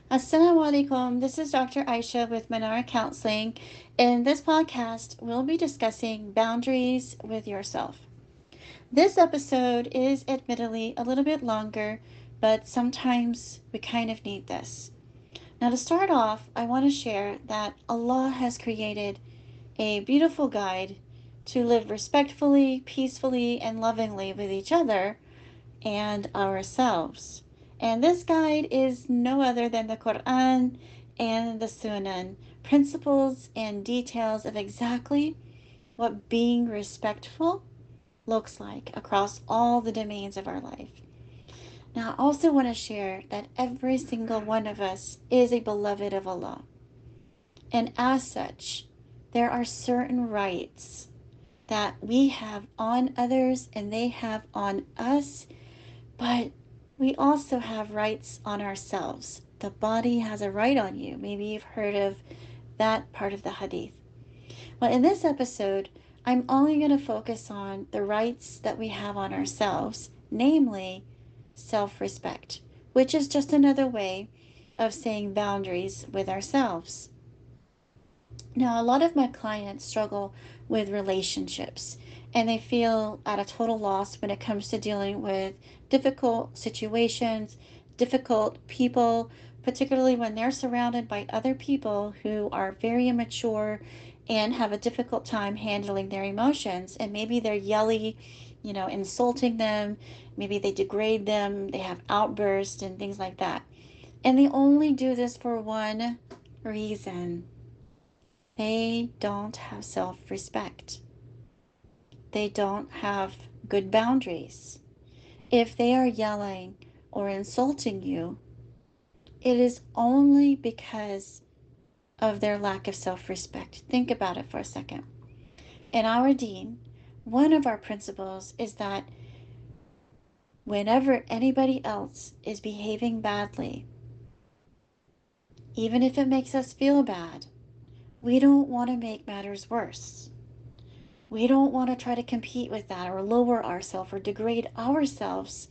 Assalamu alaikum. This is Dr. Aisha with Manara Counseling. In this podcast, we'll be discussing boundaries with yourself. This episode is admittedly a little bit longer, but sometimes we kind of need this. Now, to start off, I want to share that Allah has created a beautiful guide to live respectfully, peacefully, and lovingly with each other and ourselves. And this guide is no other than the Quran and the Sunnah, principles and details of exactly what being respectful looks like across all the domains of our life. Now, I also want to share that every single one of us is a beloved of Allah. And as such, there are certain rights that we have on others and they have on us, but we also have rights on ourselves. The body has a right on you. Maybe you've heard of that part of the hadith. Well, in this episode, I'm only going to focus on the rights that we have on ourselves, namely self respect, which is just another way of saying boundaries with ourselves. Now, a lot of my clients struggle with relationships and they feel at a total loss when it comes to dealing with difficult situations, difficult people, particularly when they're surrounded by other people who are very immature and have a difficult time handling their emotions. And maybe they're yelly, insulting them, maybe they degrade them, they have outbursts and things like that. And they only do this for one reason: they don't have self respect. They don't have good boundaries. If they are yelling or insulting you, it is only because of their lack of self respect. Think about it for a second. In our deen, one of our principles is that whenever anybody else is behaving badly, even if it makes us feel bad, we don't want to make matters worse. We don't want to try to compete with that or lower ourselves or degrade ourselves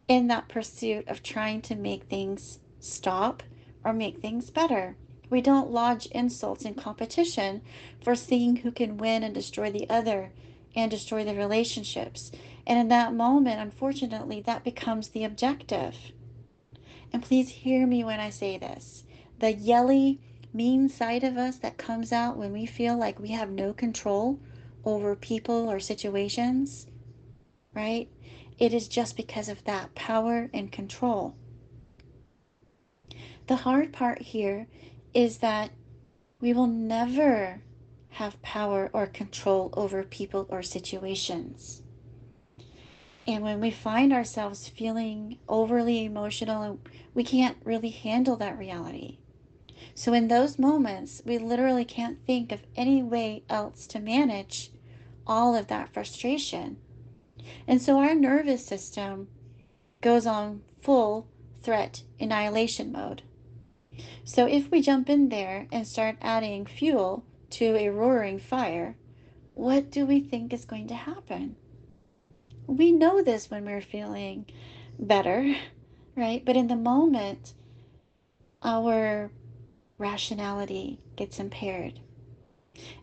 in that pursuit of trying to make things stop or make things better. We don't lodge insults in competition for seeing who can win and destroy the other and destroy the relationships. And in that moment, unfortunately, that becomes the objective. And please hear me when I say this. The yelly, mean side of us that comes out when we feel like we have no control over people or situations, right? It is just because of that power and control. The hard part here is that we will never have power or control over people or situations. And when we find ourselves feeling overly emotional, we can't really handle that reality. So, in those moments, we literally can't think of any way else to manage all of that frustration. And so, our nervous system goes on full threat annihilation mode. So, if we jump in there and start adding fuel to a roaring fire, what do we think is going to happen? We know this when we're feeling better, right? But in the moment, our rationality gets impaired.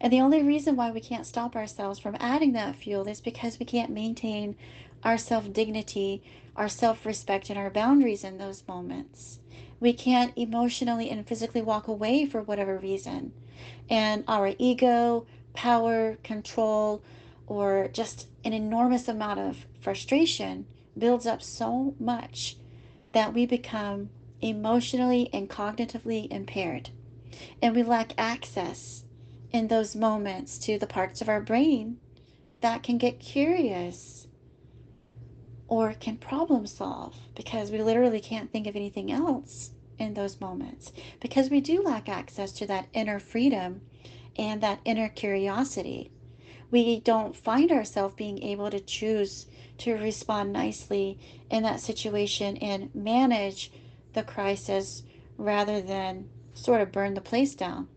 And the only reason why we can't stop ourselves from adding that fuel is because we can't maintain our self dignity, our self respect, and our boundaries in those moments. We can't emotionally and physically walk away for whatever reason. And our ego, power, control, or just an enormous amount of frustration builds up so much that we become emotionally and cognitively impaired. And we lack access in those moments to the parts of our brain that can get curious or can problem solve, because we literally can't think of anything else in those moments because we do lack access to that inner freedom and that inner curiosity. We don't find ourselves being able to choose to respond nicely in that situation and manage the crisis rather than sort of burn the place down.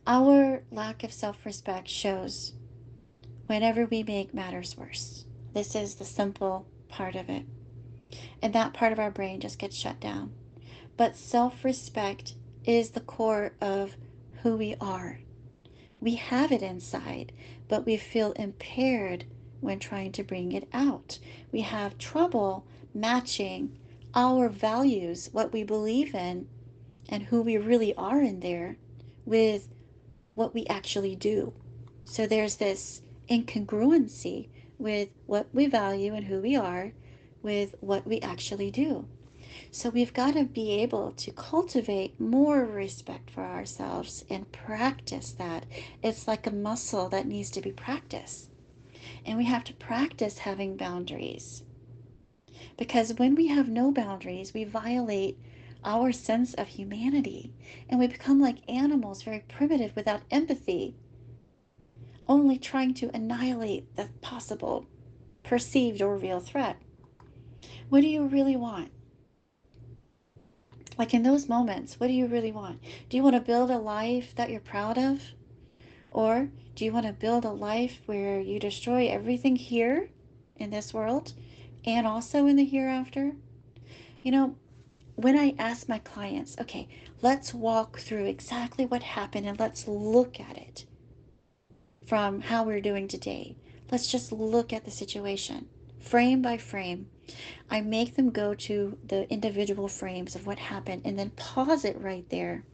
Our lack of self respect shows whenever we make matters worse. This is the simple part of it. and that part of our brain just gets shut down. But self respect is the core of who we are. We have it inside, but we feel impaired when trying to bring it out. We have trouble matching our values, what we believe in, and who we really are in there, with what we actually do. So there's this incongruency with what we value and who we are with what we actually do. So we've got to be able to cultivate more respect for ourselves and practice that. It's like a muscle that needs to be practiced. And we have to practice having boundaries. Because when we have no boundaries, we violate our sense of humanity and we become like animals, very primitive, without empathy, only trying to annihilate the possible perceived or real threat. What do you really want? Like in those moments, what do you really want? Do you want to build a life that you're proud of? Or do you want to build a life where you destroy everything here in this world and also in the hereafter? You know, when I ask my clients, okay, let's walk through exactly what happened and let's look at it from how we're doing today. Let's just look at the situation frame by frame. I make them go to the individual frames of what happened and then pause it right there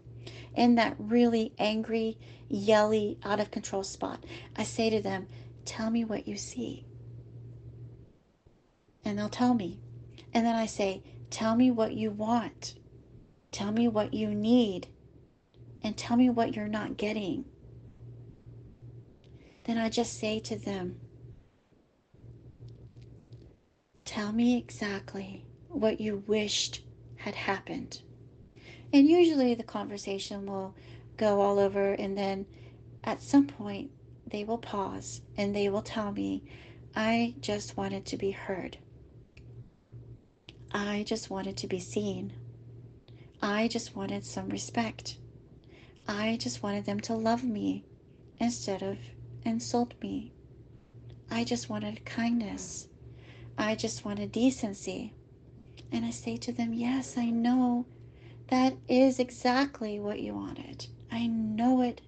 in that really angry, yelly, out of control spot. I say to them, tell me what you see. And they'll tell me. And then I say, tell me what you want. Tell me what you need. And tell me what you're not getting. Then I just say to them, tell me exactly what you wished had happened. And usually the conversation will go all over, and then at some point they will pause and they will tell me, I just wanted to be heard. I just wanted to be seen. I just wanted some respect. I just wanted them to love me instead of insult me. I just wanted kindness. I just wanted decency. And I say to them, yes, I know that is exactly what you wanted. I know it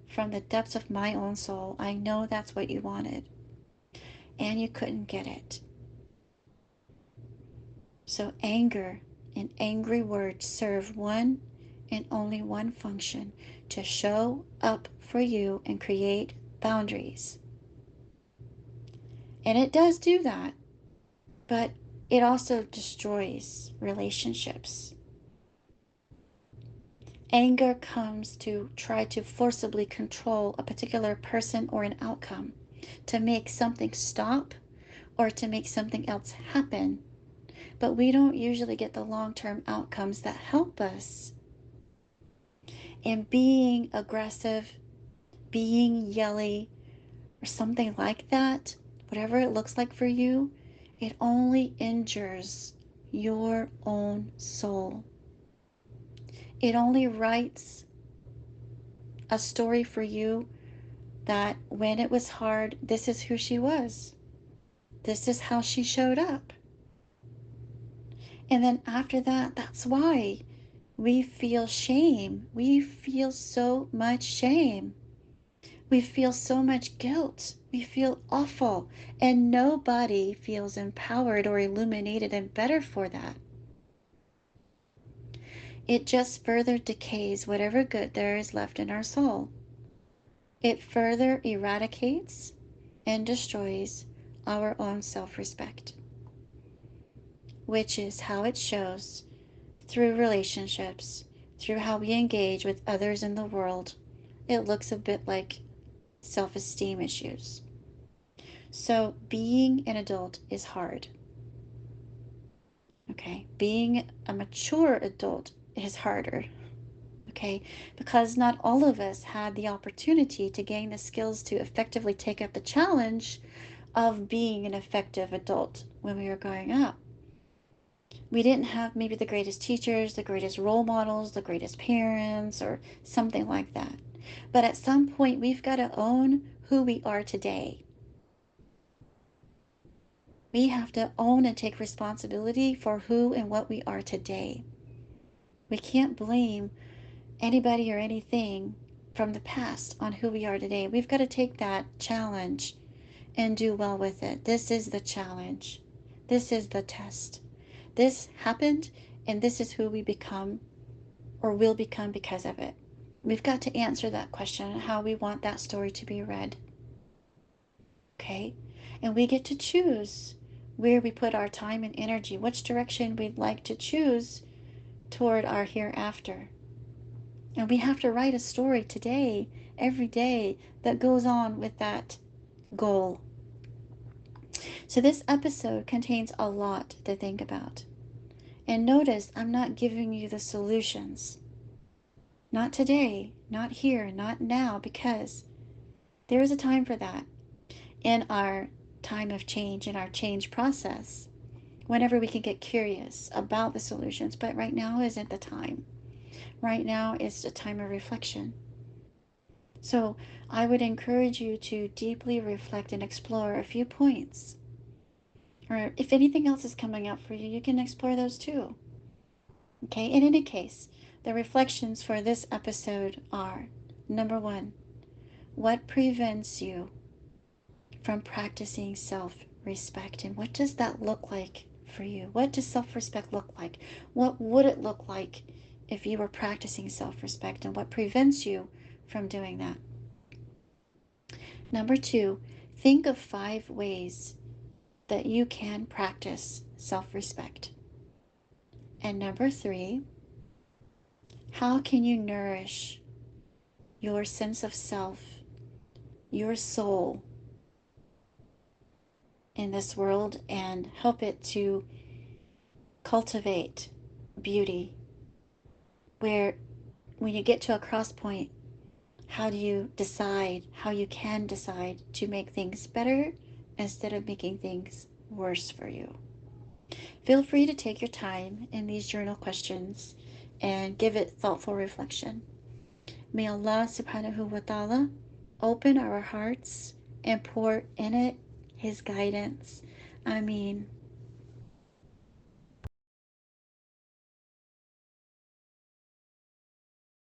from the depths of my own soul. I know that's what you wanted. And you couldn't get it. So anger and angry words serve one and only one function: to show up for you and create boundaries. And it does do that, but it also destroys relationships. Anger comes to try to forcibly control a particular person or an outcome, to make something stop or to make something else happen. But we don't usually get the long-term outcomes that help us. And being aggressive, being yelly, or something like that, whatever it looks like for you, it only injures your own soul. It only writes a story for you that when it was hard, this is who she was. This is how she showed up. And then after that, that's why we feel shame. We feel so much shame. We feel so much guilt. We feel awful. And nobody feels empowered or illuminated and better for that. It just further decays whatever good there is left in our soul. It further eradicates and destroys our own self-respect, which is how it shows through relationships, through how we engage with others in the world. It looks a bit like self-esteem issues. So being an adult is hard. Okay, being a mature adult is harder. Okay, because not all of us had the opportunity to gain the skills to effectively take up the challenge of being an effective adult when we were growing up. We didn't have maybe the greatest teachers, the greatest role models, the greatest parents, or something like that. But at some point, we've got to own who we are today. We have to own and take responsibility for who and what we are today. We can't blame anybody or anything from the past on who we are today. We've got to take that challenge and do well with it. This is the challenge. This is the test. This happened, and this is who we become or will become because of it. We've got to answer that question, how we want that story to be read. Okay? And we get to choose where we put our time and energy, which direction we'd like to choose toward our hereafter. And we have to write a story today, every day, that goes on with that goal. So this episode contains a lot to think about. And notice I'm not giving you the solutions. Not today, not here, not now, because there is a time for that in our time of change, in our change process, whenever we can get curious about the solutions. But right now isn't the time. Right now is a time of reflection. So I would encourage you to deeply reflect and explore a few points. Or if anything else is coming up for you, you can explore those too. Okay, in any case, the reflections for this episode are: number one, what prevents you from practicing self respect? And what does that look like for you? What does self respect look like? What would it look like if you were practicing self respect? And what prevents you from doing that? Number two, think of 5 ways that you can practice self respect. And number three, how can you nourish your sense of self, your soul in this world, and help it to cultivate beauty? Where, when you get to a cross point, how do you decide, how you can decide to make things better instead of making things worse for you? Feel free to take your time in these journal questions and give it thoughtful reflection. May Allah subhanahu wa ta'ala open our hearts and pour in it His guidance. Ameen.